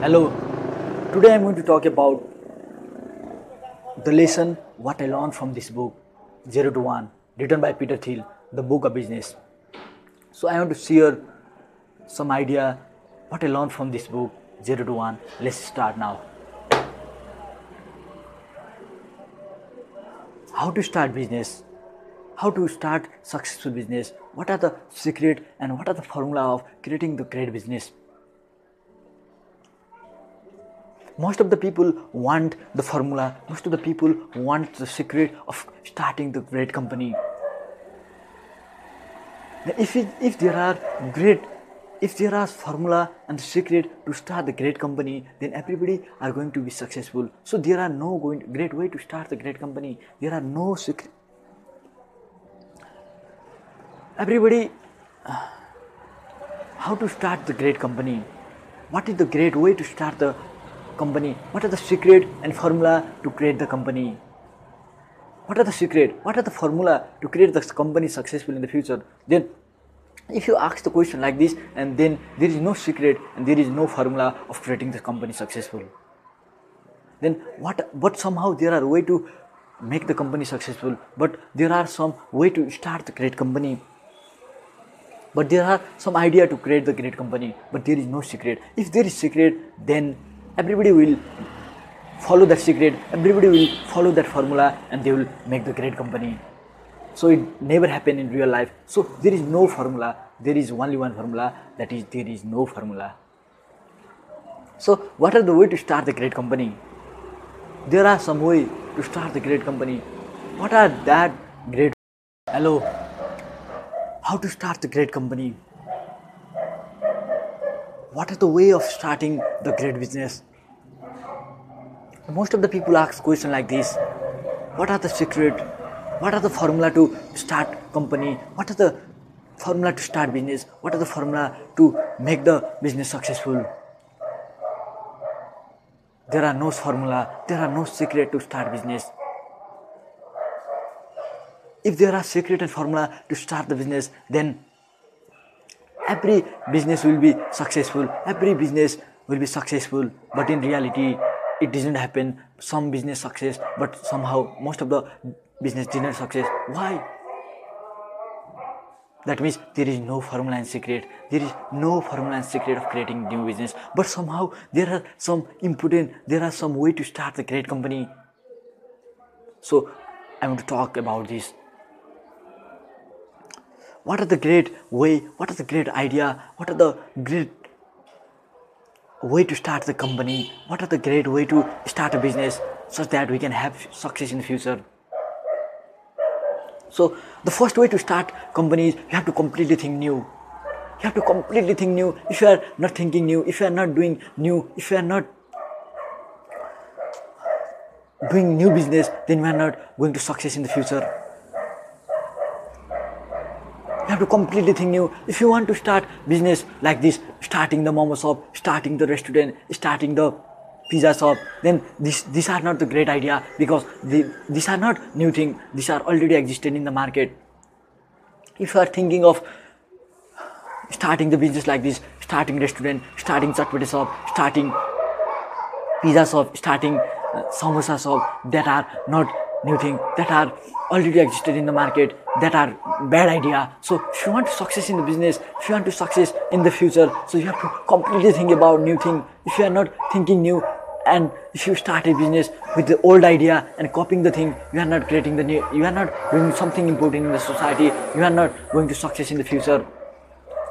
Hello, today I'm going to talk about the lesson what I learned from this book 0 to 1 written by Peter Thiel, the book of business. So I want to share some idea what I learned from this book 0 to 1. Let's start now. How to start business, how to start successful business, what are the secret and what are the formula of creating the great business. Most of the people want the formula, most of the people want the secret of starting the great company. If there are formula and secret to start the great company, then everybody are going to be successful. So there are no great way to start the great company. There are no secret. Everybody, how to start the great company? What is the great way to start the company? What are the secret and formula to create the company? What are the secret? What are the formula to create the company successful in the future? Then if you ask the question like this, and then there is no secret and there is no formula of creating the company successful, then but somehow there are way to make the company successful, but there are some way to start the great company, but there are some idea to create the great company, but there is no secret. If there is secret, then everybody will follow that secret, everybody will follow that formula, and they will make the great company. So it never happened in real life. So there is no formula, there is only one formula, that is there is no formula. So what are the way to start the great company? There are some way to start the great company. What are that great? Hello, how to start the great company? What is the way of starting the great business? Most of the people ask question like this: what are the secret? What are the formula to start company? What are the formula to start business? What are the formula to make the business successful? There are no formula, there are no secret to start business. If there are secret and formula to start the business, then every business will be successful. Every business will be successful, but in reality, it doesn't happen. Some business success, but somehow most of the business didn't success. Why? That means there is no formula and secret. There is no formula and secret of creating new business. But somehow there are some there are some way to start the great company. So I want to talk about this. What are the great way? What are the great idea? What are the great way to start the company? What are the great way to start a business such that we can have success in the future? So the first way to start companies, you have to completely think new. You have to completely think new. If you are not thinking new, if you are not doing new, if you are not doing new business, then you are not going to success in the future. You have to completely think new. If you want to start business like this, starting the momo shop, starting the restaurant, starting the pizza shop, then these are not the great idea, because these are not new thing. These are already existing in the market. If you are thinking of starting the business like this, starting restaurant, starting chatpati shop, starting pizza shop, starting samosa shop, that are not new thing, that are already existed in the market, that are bad idea. So if you want to success in the business, if you want to success in the future, so you have to completely think about new thing. If you are not thinking new, and if you start a business with the old idea and copying the thing, you are not creating the new, you are not doing something important in the society, you are not going to success in the future.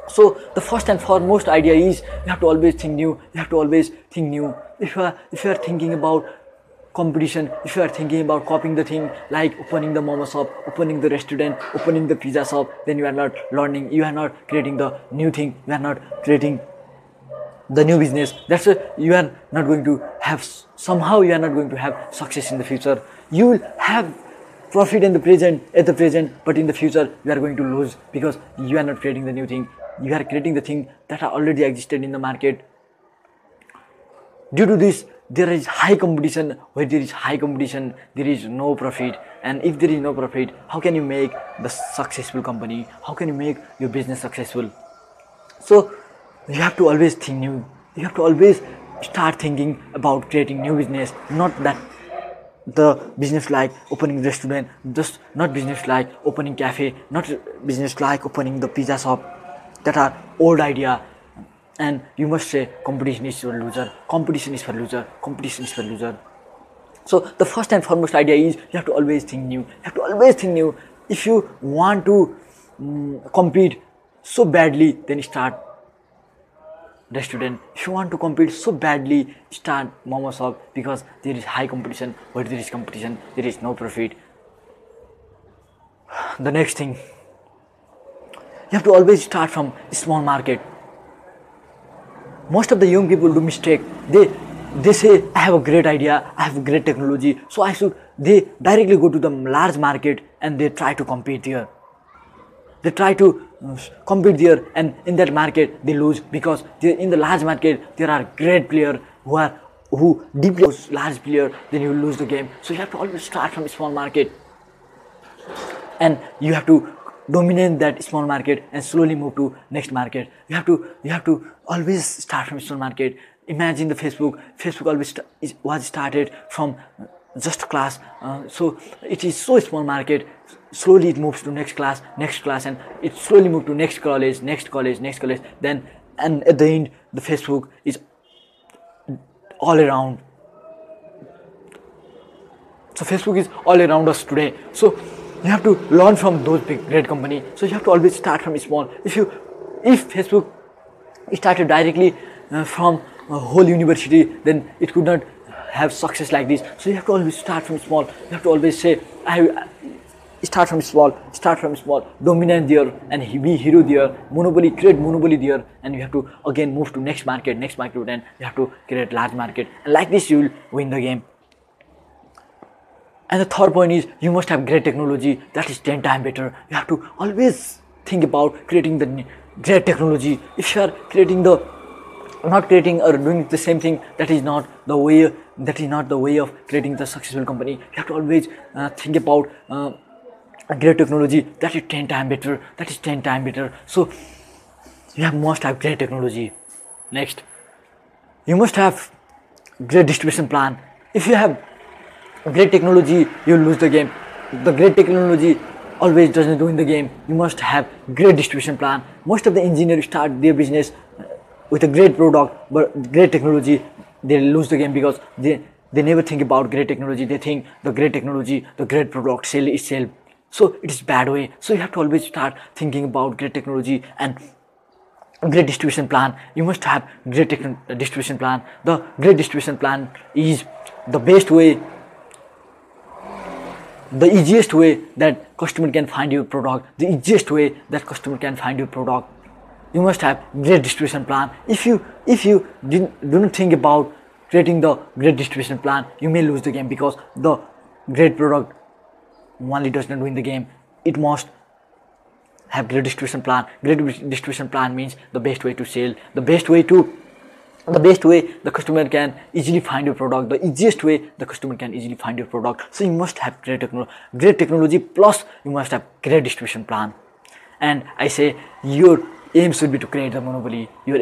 So the first and foremost idea is you have to always think new. You have to always think new. If you are thinking about competition, if you are thinking about copying the thing, like opening the momo shop, opening the restaurant, opening the pizza shop, then you are not learning, you are not creating the new thing, you are not creating the new business. That's why you are not going to have, somehow you are not going to have success in the future. You will have profit in the present, but in the future you are going to lose, because you are not creating the new thing. You are creating the thing that are already existed in the market. Due to this, there is high competition. Where there is high competition, there is no profit. And if there is no profit, how can you make the successful company? How can you make your business successful? So you have to always think new. You have to always start thinking about creating new business, not that the business like opening restaurant, just not business like opening cafe, not business like opening the pizza shop. That are old idea. And you must say competition is for loser, competition is for loser, competition is for loser. So the first and foremost idea is you have to always think new. You have to always think new. If you want to compete so badly, then start restaurant. If you want to compete so badly, start momo shop, because there is high competition. Where there is competition, there is no profit. The next thing, you have to always start from small market. Most of the young people do mistake. They say, I have a great idea, I have a great technology, so I should. They directly go to the large market and they try to compete there. They try to compete there, and in that market they lose, because in the large market there are great players who deeply large player. Then you lose the game. So you have to always start from small market, and you have to dominate that small market and slowly move to next market. You have to always start from small market. Imagine the Facebook always was started from just class, so it is so small market. Slowly it moves to next class, and it slowly moves to next college. Then, and at the end, the Facebook is all around. So Facebook is all around us today. So you have to learn from those big great company. So you have to always start from small. If Facebook started directly from a whole university, then it could not have success like this. So you have to always start from small. You have to always say, I start from small, dominate there and be hero there, create monopoly there, and you have to again move to next market, and you have to create large market, and like this you will win the game. And the third point is, you must have great technology. That is 10 times better. You have to always think about creating the great technology. If you are not creating or doing the same thing, that is not the way of creating the successful company. You have to always think about great technology. That is 10 times better. So you must have great technology. Next, you must have great distribution plan. If you have great technology, you will lose the game. The great technology always doesn't win the game. You must have great distribution plan. Most of the engineers start their business with a great product, but great technology, they lose the game, because they never think about great technology. They think the great technology, the great product sell itself. So it is bad way. So you have to always start thinking about great technology and great distribution plan. You must have great distribution plan. The great distribution plan is the best way, the easiest way that customer can find your product. You must have great distribution plan. If you do not think about creating the great distribution plan, you may lose the game, because the great product only does not win the game. It must have great distribution plan. Great distribution plan means the best way to sell, the best way the customer can easily find your product, the easiest way the customer can easily find your product. So you must have great technology, plus you must have great distribution plan. And I say, your aim should be to create the monopoly. You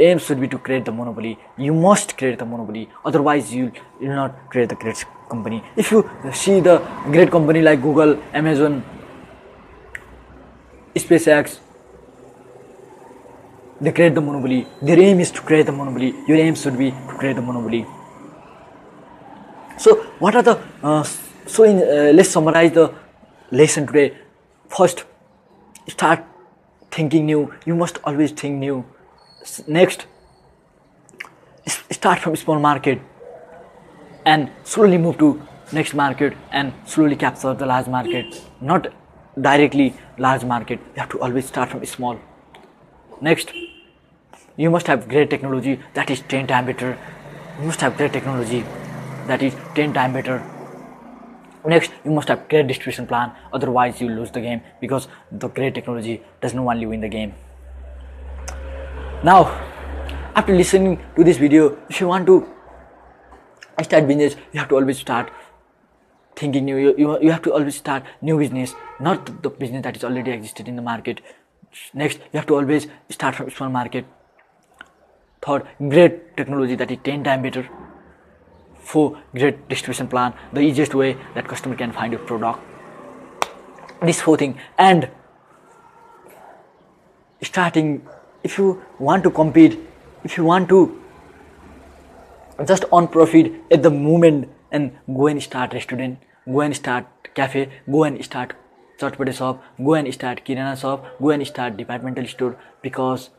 must create the monopoly, otherwise you will not create the great company. If you see the great company like Google, Amazon, SpaceX, they create the monopoly. Their aim is to create the monopoly. Your aim should be to create the monopoly. So what are the let's summarize the lesson today. First, start thinking new. You must always think new. Next, start from small market and slowly move to next market and slowly capture the large market, not directly large market. You have to always start from small. Next, you must have great technology. That is 10 times better. Next, you must have great distribution plan, otherwise you lose the game, because the great technology does not only win the game. Now, after listening to this video, if you want to start business, you have to always start thinking new. You have to always start new business, not the business that is already existed in the market. Next, you have to always start from small market. Third, great technology that is 10 times better. 4, great distribution plan, the easiest way that customer can find your product. This 4 thing. And starting, if you want to compete, if you want to just earn profit at the moment, and go and start restaurant, go and start cafe, go and start chatpate shop, go and start kirana shop, go and start departmental store, because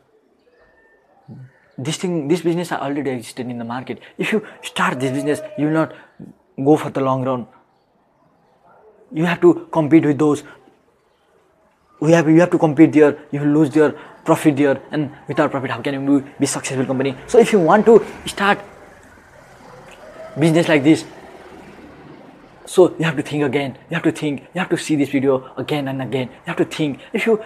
this business are already existed in the market. If you start this business, you will not go for the long run. You have to compete with those. You have to compete there. You will lose their profit there, and without profit, how can you be successful company? So if you want to start business like this, so you have to think again. You have to see this video again and again. You have to think. If you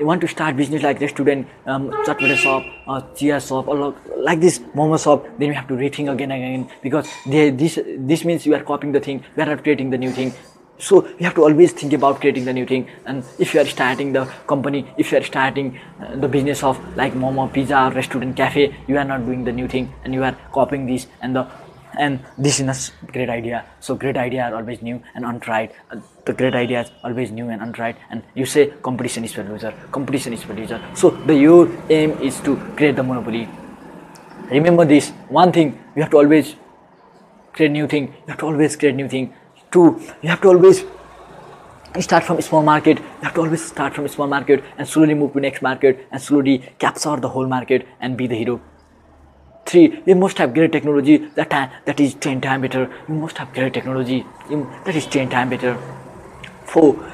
want to start business like restaurant, chatpate shop, chia shop, or like this momo shop, then you have to rethink again and again, because this means you are copying the thing. We are not creating the new thing. So you have to always think about creating the new thing. And if you are starting the company, if you are starting the business of like momo, pizza, restaurant, cafe, you are not doing the new thing, and you are copying this, and this is not great idea. So great ideas are always new and untried. The great ideas always new and untried. And you say competition is for loser. Competition is for loser. So your aim is to create the monopoly. Remember this one thing. You have to always create new thing. You have to always create new thing. 2, you have to always start from a small market. You have to always start from a small market and slowly move to next market and slowly capture the whole market and be the hero. 3, you must have great technology that is 10 times better. You must have great technology that is 10 times better. 4,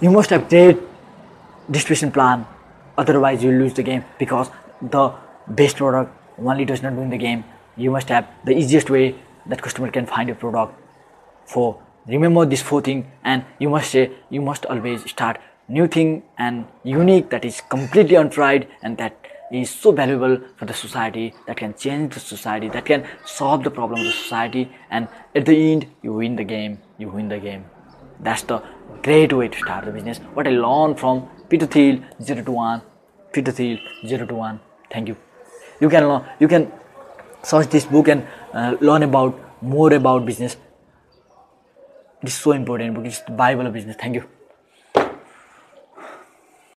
you must have great distribution plan. Otherwise, you will lose the game, because the best product only does not win the game. You must have the easiest way that customer can find your product. 4, remember this 4 thing, and you must always start new thing and unique, that is completely untried, and that is so valuable for the society, that can change the society, that can solve the problem of the society, and at the end you win the game. That's the great way to start the business. What I learned from Peter Thiel 0 to 1. Peter Thiel 0 to 1. Thank you. You can search this book and learn more about business. It is so important book. It's the Bible of business. Thank you.